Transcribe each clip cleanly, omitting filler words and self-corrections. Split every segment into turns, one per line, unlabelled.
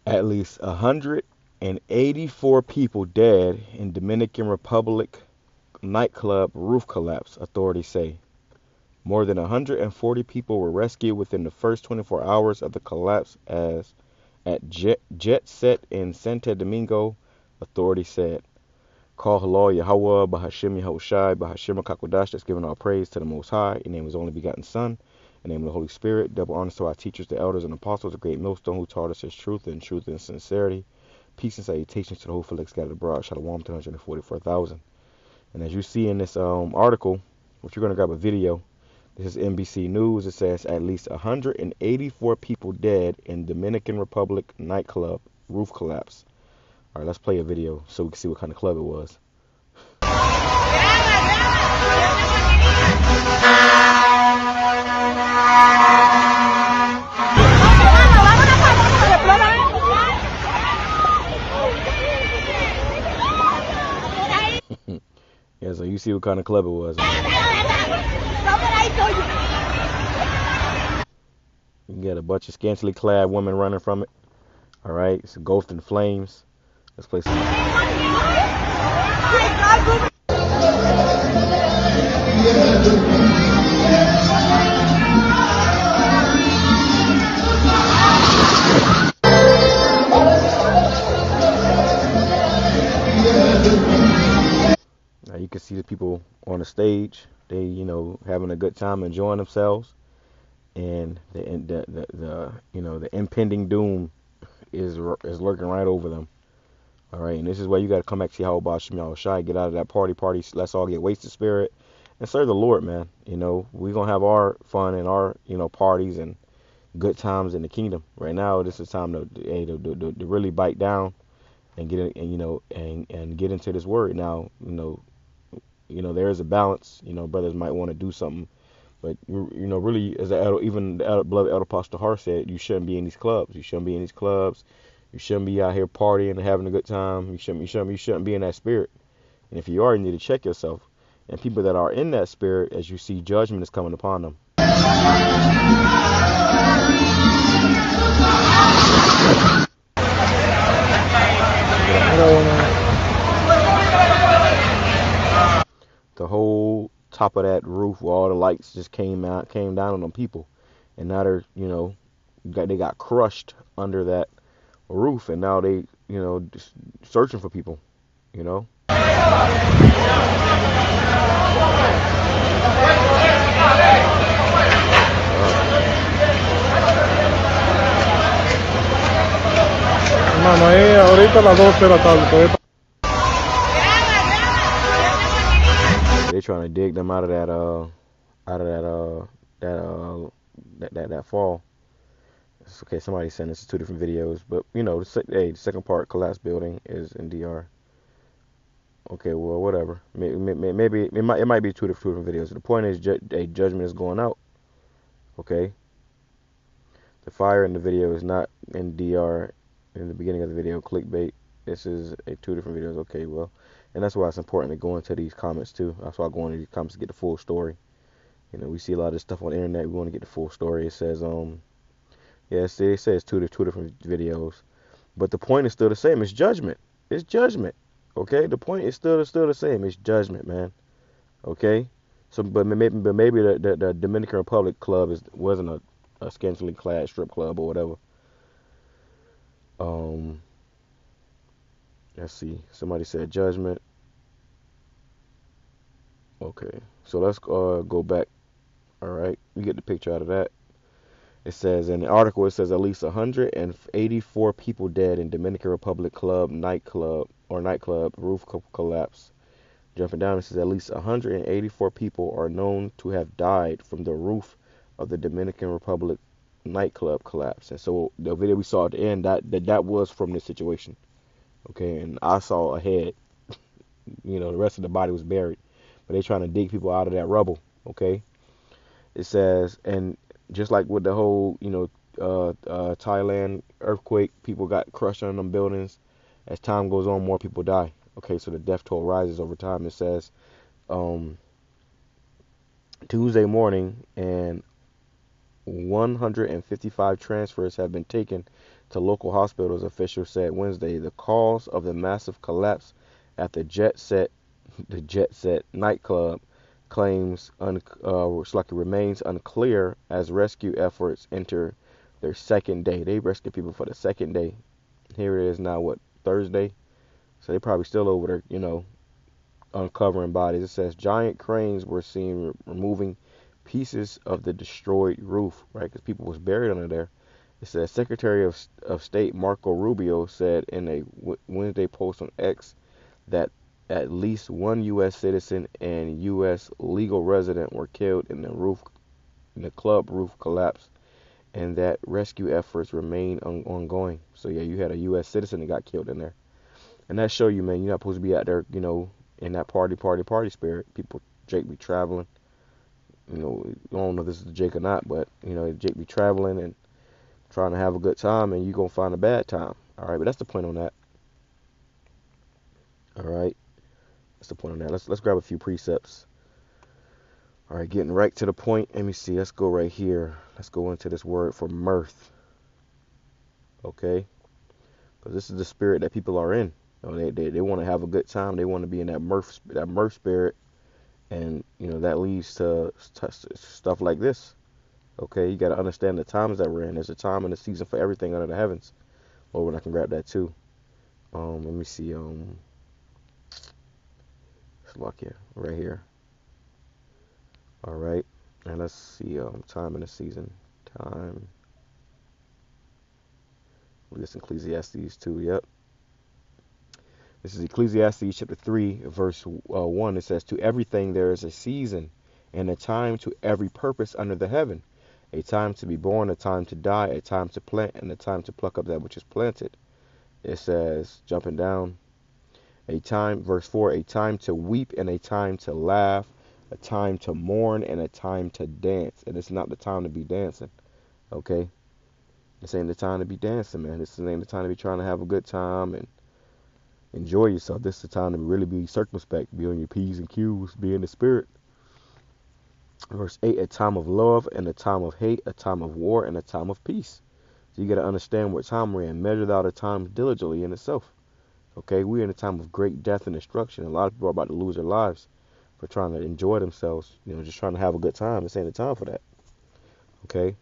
At least 184 people dead in Dominican Republic nightclub roof collapse, authorities say. More than 140 people were rescued within the first 24 hours of the collapse as at Jet Set in Santo Domingo, authorities said. Call HALAL YAHAWAH, BAHASHAM YAHAWASHI, BAHASHAM QADASH, that's giving all praise to the Most High, in the name of His only begotten Son, in the name of the Holy Spirit. Double honors to our teachers, the elders, and apostles, the great millstone who taught us His truth and sincerity. Peace and salutations to the whole Felix scattered abroad. Shalom 344,000. And as you see in this article, which you're going to grab a video, this is NBC News. It says at least 184 people dead in Dominican Republic nightclub roof collapse. All right, let's play a video so we can see what kind of club it was. Yeah, so you see what kind of club it was. You get a bunch of scantily clad women running from it. All right, it's engulfed in flames. Let's play some. Now you can see the people on the stage. They, having a good time, enjoying themselves, and the impending doom is lurking right over them. All right, and this is why you got to come back to YAHAWASHI, get out of that party. Let's all get wasted spirit and serve the Lord, man. We're going to have our fun and our, parties and good times in the kingdom. Right now, this is time to really bite down and get in, and get into this word. Now, there is a balance. Brothers might want to do something, but really, as even the beloved Elder Pastor Hart said, you shouldn't be in these clubs. You shouldn't be in these clubs. You shouldn't be out here partying and having a good time. You shouldn't be in that spirit. And if you are, you need to check yourself. And people that are in that spirit, as you see, judgment is coming upon them. The whole top of that roof where all the lights just came down on them people, and now they're they got crushed under that roof, and now they just searching for people.
Mamá, ahorita a las 12 de la tarde.
They're trying to dig them out of that fall. It's okay, somebody sent us 2 different videos, but the second part, collapsed building, is in DR. Okay, well, whatever. Maybe it might be 2 different videos. The point is, a judgment is going out. Okay. The fire in the video is not in DR. In the beginning of the video, clickbait. This is 2 different videos. Okay, well, and that's why it's important to go into these comments too. That's why I go into these comments to get the full story. We see a lot of this stuff on the internet. We want to get the full story. It says it says 2 different videos, but the point is still the same. It's judgment. It's judgment. Okay, the point is still the same. It's judgment, man. Okay, so but maybe the Dominican Republic club wasn't a scantily clad strip club or whatever. Let's see. Somebody said judgment. Okay, so let's go back. All right, you get the picture out of that. It says in the article, it says at least 184 people dead in Dominican Republic nightclub roof collapse. Jumping down, it says at least 184 people are known to have died from the roof of the Dominican Republic nightclub collapse. And so the video we saw at the end, that was from this situation. Okay, and I saw a head. The rest of the body was buried, but they're trying to dig people out of that rubble. Okay, it says, and just like with the whole Thailand earthquake, people got crushed under them buildings. As time goes on, more people die. Okay, so the death toll rises over time. It says Tuesday morning, and 155 transfers have been taken to local hospitals, officials said Wednesday. The cause of the massive collapse at the Jet Set nightclub remains unclear as rescue efforts enter their second day. They rescued people for the second day. Here it is now, what, Thursday? So they probably still over there, uncovering bodies. It says giant cranes were seen removing pieces of the destroyed roof, right? Because people was buried under there. It says Secretary of State Marco Rubio said in a Wednesday post on X that at least one U.S. citizen and U.S. legal resident were killed in the club roof collapse, and that rescue efforts remain ongoing. So yeah, you had a U.S. citizen that got killed in there, and that show you, man, you're not supposed to be out there, in that party spirit. People, Jake be traveling. I don't know if this is Jake or not, but Jake be traveling and trying to have a good time, and you gonna find a bad time. All right, but that's the point on that. All right, that's the point on that. Let's grab a few precepts. All right, getting right to the point. Let me see. Let's go right here. Let's go into this word for mirth. Okay, because this is the spirit that people are in. They want to have a good time. They want to be in that mirth spirit, and that leads to stuff like this. Okay, you got to understand the times that we're in. There's a time and a season for everything under the heavens. Lord, when I can grab that too. Let me see. Let's look here, right here. All right, and let's see. Time and a season. Time. This Ecclesiastes 2. Yep. This is Ecclesiastes chapter 3, verse 1. It says, "To everything there is a season, and a time to every purpose under the heaven. A time to be born, a time to die, a time to plant, and a time to pluck up that which is planted." It says, jumping down, verse 4, a time to weep and a time to laugh, a time to mourn and a time to dance. And it's not the time to be dancing, okay? This ain't the time to be dancing, man. This ain't the time to be trying to have a good time and enjoy yourself. This is the time to really be circumspect, be on your P's and Q's, be in the spirit. Verse 8, a time of love and a time of hate, a time of war and a time of peace. So you got to understand what time we're in. Measure out a time diligently in itself. Okay, we're in a time of great death and destruction. A lot of people are about to lose their lives for trying to enjoy themselves, just trying to have a good time. This ain't the time for that. Okay.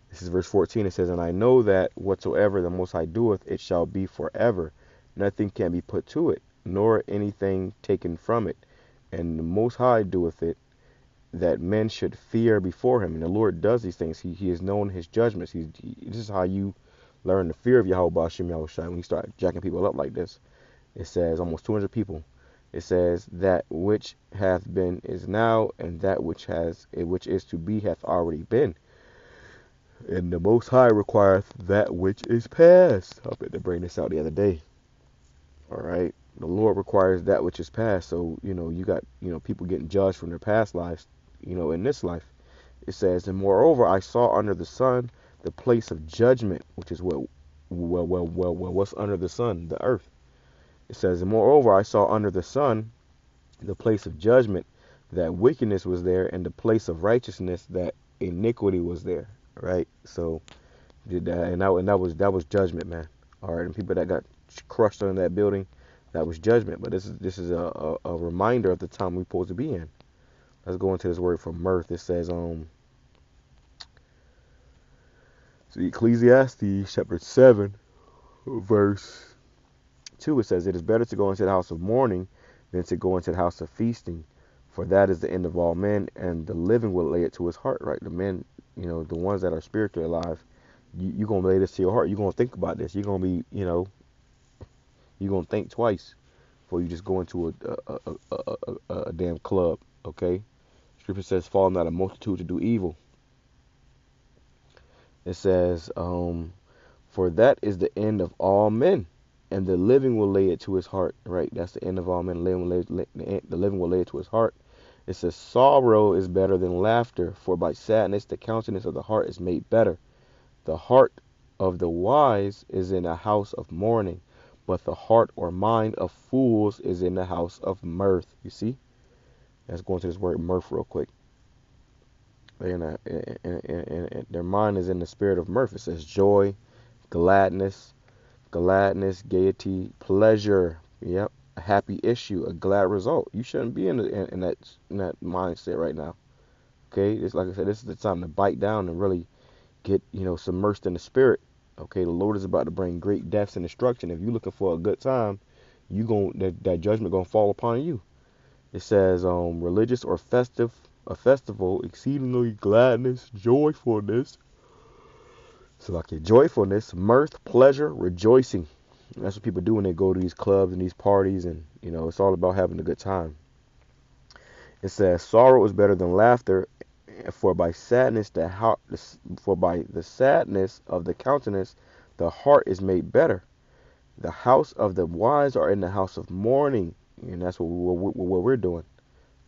This is verse 14. It says, "And I know that whatsoever the Most High doeth, it shall be forever. Nothing can be put to it, nor anything taken from it. And the Most High doeth it, that men should fear before him." And the Lord does these things. He is known his judgments. This is how you learn the fear of YAHAWASHI when you start jacking people up like this. It says almost 200 people. It says that which hath been is now, and that which is to be hath already been. And the Most High requireth that which is past. I bet they bring this out the other day. All right. The Lord requires that which is past. So, you got, people getting judged from their past lives, in this life. It says, "And moreover, I saw under the sun the place of judgment," which is what's under the sun, the earth. It says, "And moreover, I saw under the sun the place of judgment, that wickedness was there, and the place of righteousness, that iniquity was there." Right. So did that, and that was judgment, man. All right, and people that got crushed under that building, that was judgment. But this is a reminder of the time we're supposed to be in. Let's go into this word for mirth. It says, so Ecclesiastes chapter 7, verse 2, it says, "It is better to go into the house of mourning than to go into the house of feasting, for that is the end of all men, and the living will lay it to his heart." Right? The men, the ones that are spiritually alive, you're going to lay this to your heart. You're going to think about this. You're going to be, you're going to think twice before you just go into a damn club, okay? Scripture says, "Fall not a multitude to do evil." It says, "For that is the end of all men, and the living will lay it to his heart." Right? That's the end of all men. The living will lay it to his heart. It says, "Sorrow is better than laughter, for by sadness the countenance of the heart is made better. The heart of the wise is in a house of mourning, but the heart or mind of fools is in the house of mirth." You see? Let's go into this word mirth real quick. They're in their mind is in the spirit of mirth. It says joy, gladness, gaiety, pleasure. Yep, a happy issue, a glad result. You shouldn't be in that mindset right now. Okay, it's like I said, this is the time to bite down and really get submersed in the spirit. Okay, the Lord is about to bring great deaths and destruction. If you're looking for a good time, that judgment gonna fall upon you. It says religious or festive, a festival, exceedingly gladness, joyfulness. So like your joyfulness, mirth, pleasure, rejoicing. And that's what people do when they go to these clubs and these parties, and it's all about having a good time. It says sorrow is better than laughter, for by the sadness of the countenance the heart is made better. The house of the wise are in the house of mourning, and that's what we're doing.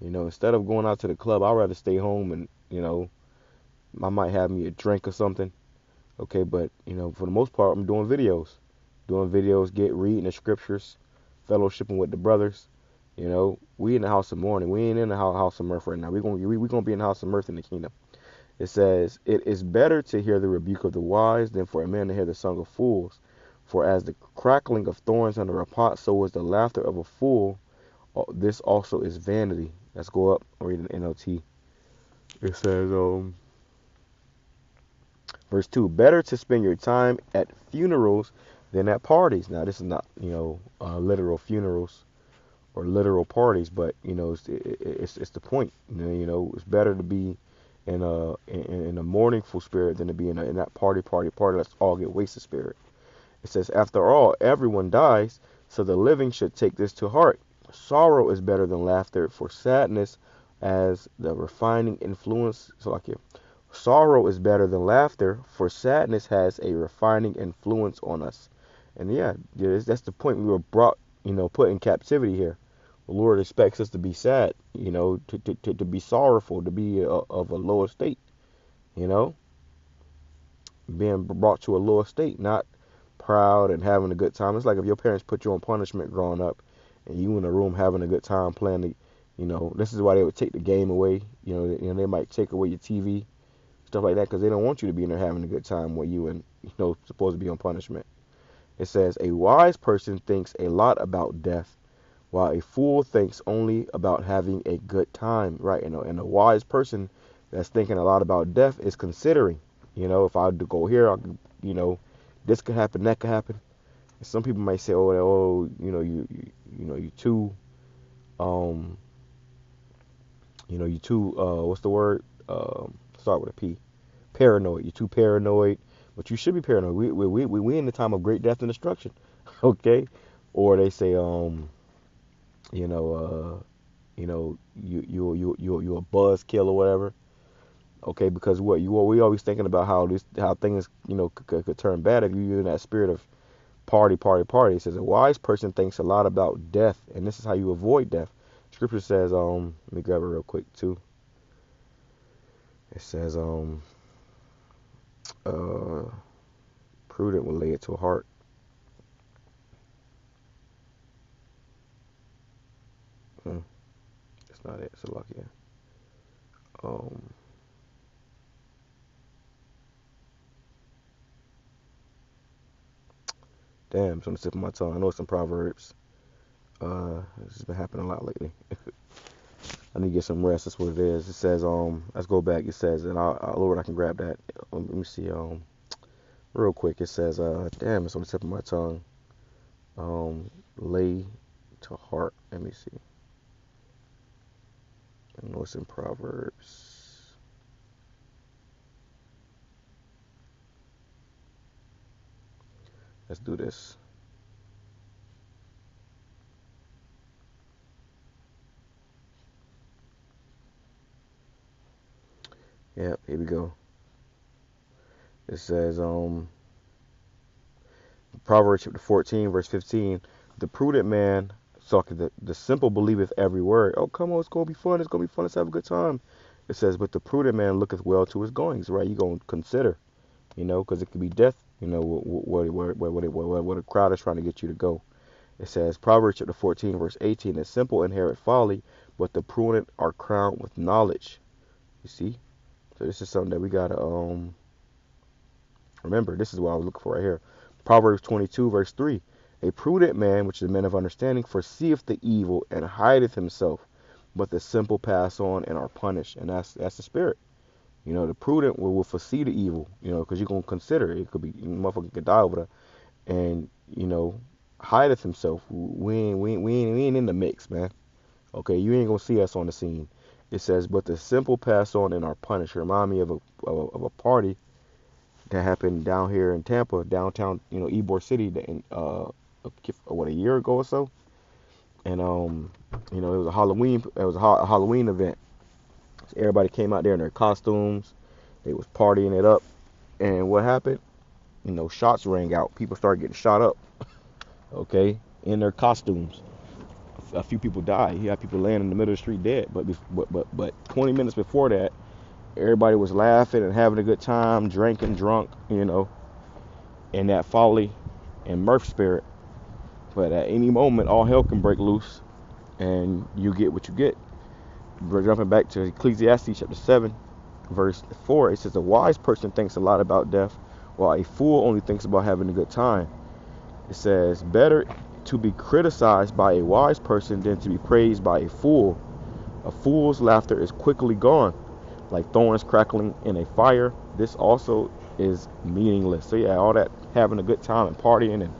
Instead of going out to the club, I'd rather stay home and I might have me a drink or something. Okay, but for the most part, I'm doing videos, reading the scriptures, fellowshipping with the brothers. We in the house of mourning. We ain't in the house of mirth right now. We gonna be in the house of mirth in the kingdom. It says, "It is better to hear the rebuke of the wise than for a man to hear the song of fools. For as the crackling of thorns under a pot, so is the laughter of a fool. This also is vanity." Let's go up and read an NLT. It says, verse 2, "Better to spend your time at funerals than at parties." Now, this is not, literal funerals or literal parties, but, it's the point. It's better to be in a mournful spirit than to be in that party. Let's all get wasted spirit. It says, "After all, everyone dies, so the living should take this to heart. Sorrow is better than laughter, for sadness as the refining influence." So like it. Sorrow is better than laughter, for sadness has a refining influence on us. And that's the point. We were brought, put in captivity here. The Lord expects us to be sad, to be sorrowful, to be of a lower state, you know, being brought to a lower state, not proud and having a good time. It's like if your parents put you on punishment growing up and you in a room having a good time playing this is why they would take the game away. They might take away your TV, stuff like that, because they don't want you to be in there having a good time where you and supposed to be on punishment. It says, "A wise person thinks a lot about death, while a fool thinks only about having a good time." Right? And a wise person that's thinking a lot about death is considering, if I do go here, this could happen, that could happen. And some people might say, you too, you too, what's the word? Start with a P. Paranoid. You're too paranoid, but you should be paranoid. We in the time of great death and destruction, okay? Or they say, you a buzzkill or whatever, okay? Because we always thinking about how things could turn bad if you're in that spirit of party. It says a wise person thinks a lot about death, and this is how you avoid death. Scripture says, let me grab it real quick too. It says, prudent will lay it to heart. It's not it. It's a luck, yeah. Damn, it's on the tip of my tongue. I know it's in Proverbs. This has been happening a lot lately. I need to get some rest. That's what it is. It says, let's go back. It says, and Lord, I can grab that. Let me see, real quick. It says, damn, it's on the tip of my tongue. Lay to heart. Let me see. I know it's in Proverbs. Let's do this. Yep, here we go. It says, Proverbs chapter 14, verse 15, "The prudent man, talking the simple believeth every word." Oh, come on, it's gonna be fun. It's gonna be fun. Let's have a good time. It says, "But the prudent man looketh well to his goings." Right? You gonna consider, because it could be death. Where the crowd is trying to get you to go. It says, Proverbs chapter 14, verse 18, "The simple inherit folly, but the prudent are crowned with knowledge." You see? So this is something that we gotta remember. This is what I was looking for right here. Proverbs 22 verse 3. A prudent man, which is a man of understanding, foreseeth the evil and hideth himself, but the simple pass on and are punished. And that's the spirit. You know, the prudent will foresee the evil, you know, because you're going to consider it. It could be, motherfucker could die over there. And, you know, hideth himself. We ain't in the mix, man. Okay, you ain't going to see us on the scene. It says, but the simple pass on and are punished. Remind me of a party that happened down here in Tampa, downtown, you know, Ybor City, a year ago or so. And, you know, it was a Halloween event. So everybody came out there in their costumes. They was partying it up. And what happened? You know, shots rang out. People started getting shot up, okay, in their costumes. A few people died. You had people laying in the middle of the street dead. But 20 minutes before that, everybody was laughing and having a good time, drinking, drunk, you know, in that folly and mirth spirit. But at any moment, all hell can break loose, and you get what you get. We're jumping back to Ecclesiastes chapter 7, verse 4. It says, a wise person thinks a lot about death, while a fool only thinks about having a good time. It says, better to be criticized by a wise person than to be praised by a fool. A fool's laughter is quickly gone, like thorns crackling in a fire. This also is meaningless. So yeah, all that having a good time and partying and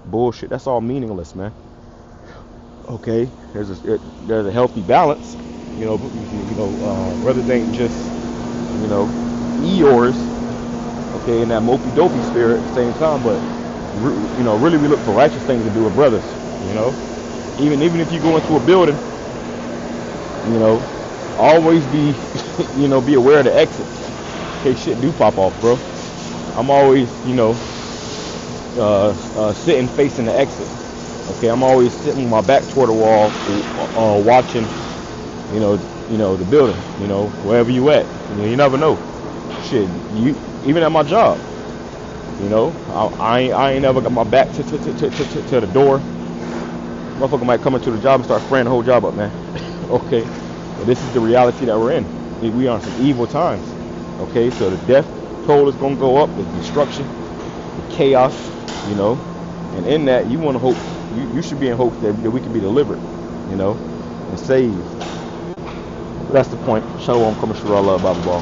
bullshit, that's all meaningless, man. Okay, there's a healthy balance, you know. Brothers ain't just, you know, Eeyores, okay, in that mopey dopey spirit at the same time, but you know, really we look for righteous things to do with brothers, you know. Even if you go into a building, you know, always be you know, be aware of the exits in case shit do pop off, bro. I'm always, you know, sitting facing the exit. Okay, I'm always sitting with my back toward the wall, watching, you know, the building, you know, wherever you at. You know, you never know. Shit, even at my job, you know, I ain't never got my back to the door. Motherfucker might come into the job and start spraying the whole job up, man. Okay, but this is the reality that we're in. We are in some evil times. Okay, so the death toll is gonna go up, the destruction, the chaos, you know, and in that you want to hope. You should be in hopes that we can be delivered, you know, and saved. That's the point. Shalom, Kama Shara, love, Baba Ball.